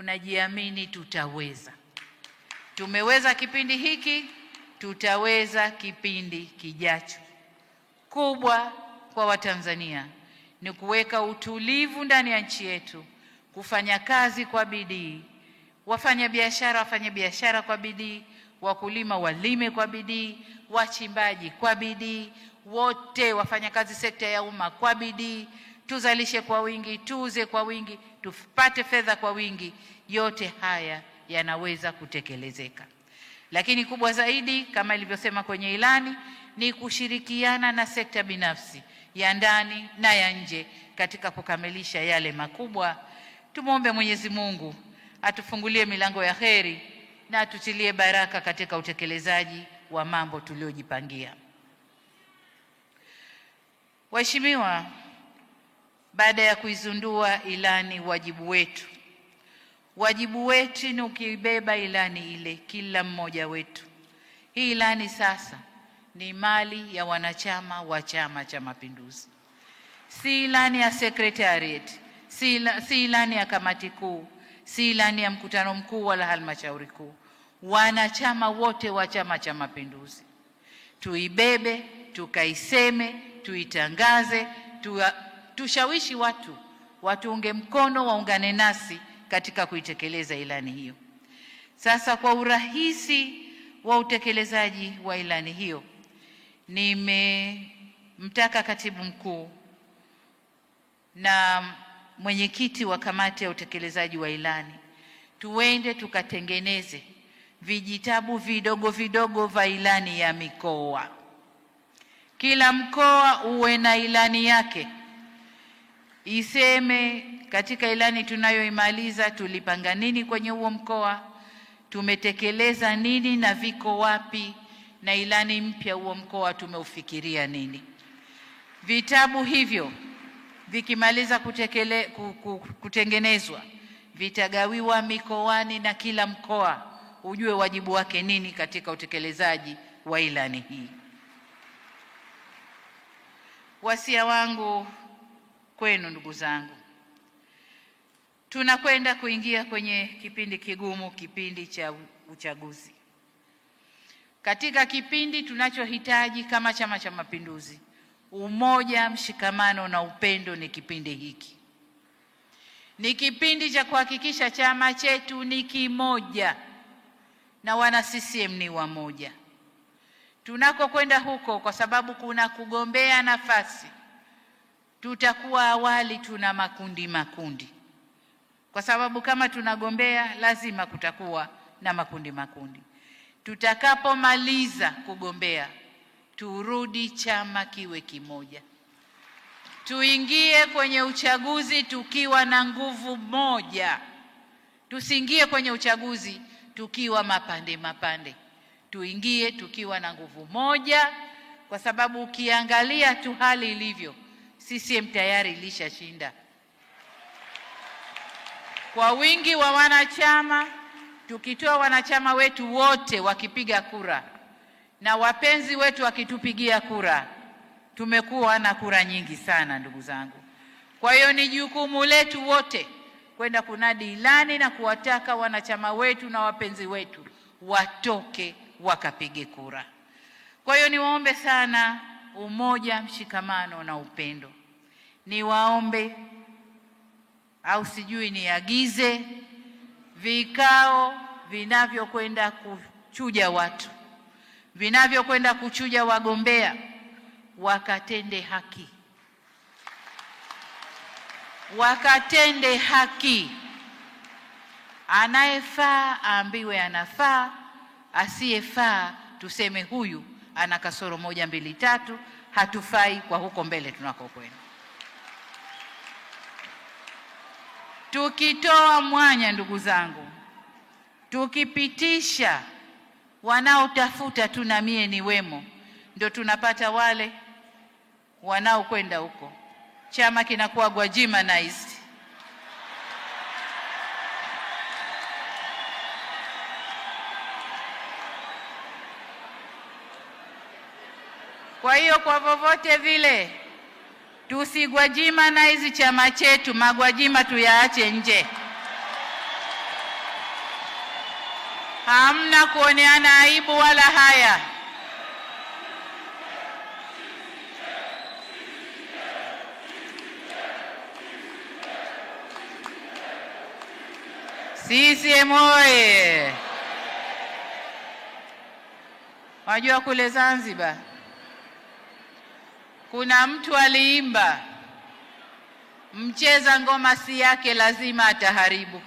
tunajiamini tutaweza. Tumeweza kipindi hiki, tutaweza kipindi kijacho. Kubwa kwa Watanzania ni kuweka utulivu ndani ya nchi yetu, kufanya kazi kwa bidii, wafanye biashara kwa bidii, wakulima walime kwa bidii, wachimbaji kwa bidii, wote wafanya kazi sekta ya umma kwa bidii, tuzalishe kwa wingi, tuuze kwa wingi, tupate fedha kwa wingi. Yote haya yanaweza kutekelezeka. Lakini kubwa zaidi, kama ilivyosema kwenye ilani, ni kushirikiana na sekta binafsi ya ndani na ya nje katika kukamilisha yale makubwa. Tumuombe Mwenyezi Mungu atufungulie milango ya kheri na atutilie baraka katika utekelezaji wa mambo tuliojipangia. Waheshimiwa, baada ya kuizundua ilani, wajibu wetu ni ukibeba ilani ile, kila mmoja wetu. Hii ilani sasa ni mali ya wanachama wa Chama cha Mapinduzi. Si ilani ya secretariat, si ilani ya kamati kuu, si ilani ya mkutano mkuu wala halmashauri kuu. Wanachama wote wa Chama cha Mapinduzi tuibebe, tukaiseme, tuitangaze, tushawishi watu watuunge mkono, waungane nasi katika kuitekeleza ilani hiyo. Sasa kwa urahisi wa utekelezaji wa ilani hiyo, nimemtaka katibu mkuu na mwenyekiti wa kamati ya utekelezaji wa ilani tuende tukatengeneze vijitabu vidogo vidogo vya ilani ya mikoa. Kila mkoa uwe na ilani yake, iseme katika ilani tunayoimaliza tulipanga nini kwenye huo mkoa, tumetekeleza nini na viko wapi, na ilani mpya huo mkoa tumeufikiria nini. Vitabu hivyo vikimaliza kutengenezwa, vitagawiwa mikoani na kila mkoa ujue wajibu wake nini katika utekelezaji wa ilani hii. Wasia wangu kwenu ndugu zangu, tunakwenda kuingia kwenye kipindi kigumu, kipindi cha uchaguzi. Katika kipindi tunachohitaji kama Chama cha Mapinduzi, umoja, mshikamano na upendo, ni kipindi hiki. Ni kipindi cha kuhakikisha chama chetu ni kimoja na wana CCM ni wamoja. Tunakokwenda huko, kwa sababu kuna kugombea nafasi, tutakuwa awali tuna makundi, kwa sababu kama tunagombea lazima kutakuwa na makundi. Tutakapomaliza kugombea, turudi chama kiwe kimoja, tuingie kwenye uchaguzi tukiwa na nguvu moja. Tusiingie kwenye uchaguzi tukiwa mapande, tuingie tukiwa na nguvu moja, kwa sababu ukiangalia tu hali ilivyo, CCM tayari ilishashinda kwa wingi wa wanachama. Tukitoa wanachama wetu wote wakipiga kura na wapenzi wetu wakitupigia kura, tumekuwa na kura nyingi sana ndugu zangu. Kwa hiyo ni jukumu letu wote kwenda kunadi ilani na kuwataka wanachama wetu na wapenzi wetu watoke wakapige kura. Kwa hiyo niwaombe sana umoja, mshikamano na upendo. Niwaombe au sijui niagize vikao vinavyokwenda kuchuja watu, vinavyokwenda kuchuja wagombea, wakatende haki. Anayefaa aambiwe anafaa, asiyefaa tuseme huyu ana kasoro 1, 2, 3, hatufai kwa huko mbele tunakokwenda. Tukitoa mwanya ndugu zangu, tukipitisha wanaotafuta tu na mie ni wemo, ndio tunapata wale wanaokwenda huko, chama kinakuwa Gwajimanized. Kwa hiyo kwa vovote vile tusigwajimanize chama chetu, magwajima tuyaache nje. Hamna kuoneana aibu wala haya. CCM oye! Wajua kule Zanzibar kuna mtu aliimba, mcheza ngoma si yake lazima ataharibu.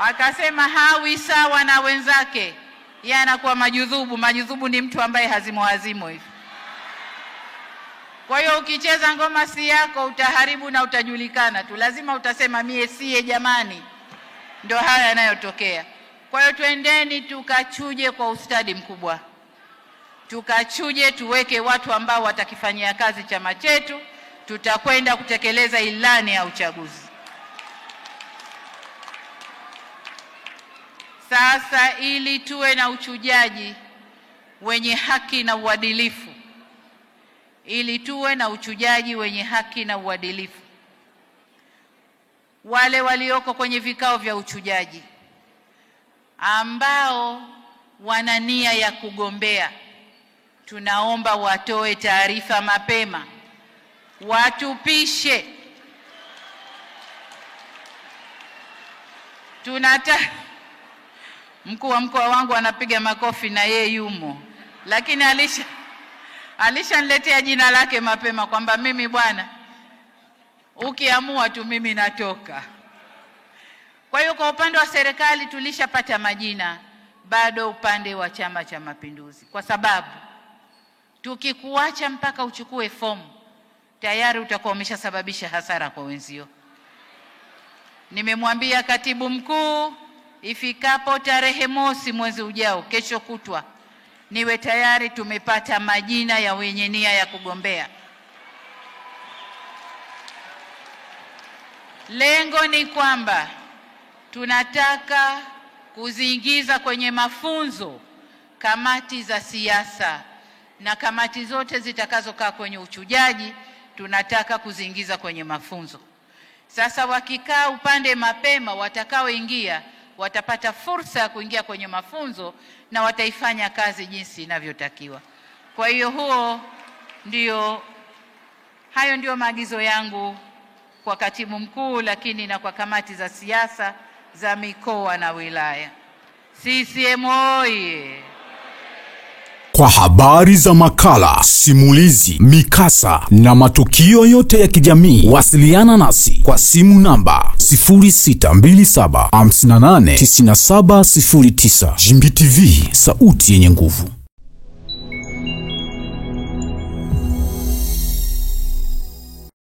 Akasema hawi sawa na wenzake, yeye anakuwa majudhubu. Majudhubu ni mtu ambaye hazimo hivi. Kwa hiyo ukicheza ngoma si yako utaharibu na utajulikana tu. Lazima utasema mie siye jamani. Ndio haya yanayotokea. Kwa hiyo twendeni tukachuje kwa ustadi mkubwa. Tukachuje, tuweke watu ambao watakifanyia kazi chama chetu. Tutakwenda kutekeleza ilani ya uchaguzi. Sasa ili tuwe na uchujaji wenye haki na uadilifu, wale walioko kwenye vikao vya uchujaji ambao wana nia ya kugombea, tunaomba watoe taarifa mapema, watupishe. Mkuu wa mkoa wangu anapiga makofi na yeye yumo, lakini alishaniletea jina lake mapema kwamba mimi bwana, ukiamua tu mimi natoka. Kwa hiyo kwa upande wa serikali tulishapata majina, bado upande wa Chama cha Mapinduzi, kwa sababu tukikuacha mpaka uchukue fomu tayari utakuwa umeshasababisha hasara kwa wenzio. Nimemwambia katibu mkuu ifikapo tarehe 1 mwezi ujao, kesho kutwa, niwe tayari tumepata majina ya wenye nia ya kugombea. Lengo ni kwamba tunataka kuziingiza kwenye mafunzo kamati za siasa, na kamati zote zitakazokaa kwenye uchujaji tunataka kuziingiza kwenye mafunzo. Sasa wakikaa upande mapema, watakaoingia watapata fursa ya kuingia kwenye mafunzo na wataifanya kazi jinsi inavyotakiwa. Kwa hiyo hayo ndio maagizo yangu kwa katibu mkuu, lakini na kwa kamati za siasa za mikoa na wilaya. CCM oye! Kwa habari za makala, simulizi, mikasa na matukio yote ya kijamii, wasiliana nasi kwa simu namba 0627589709. Jimbi TV, sauti yenye nguvu.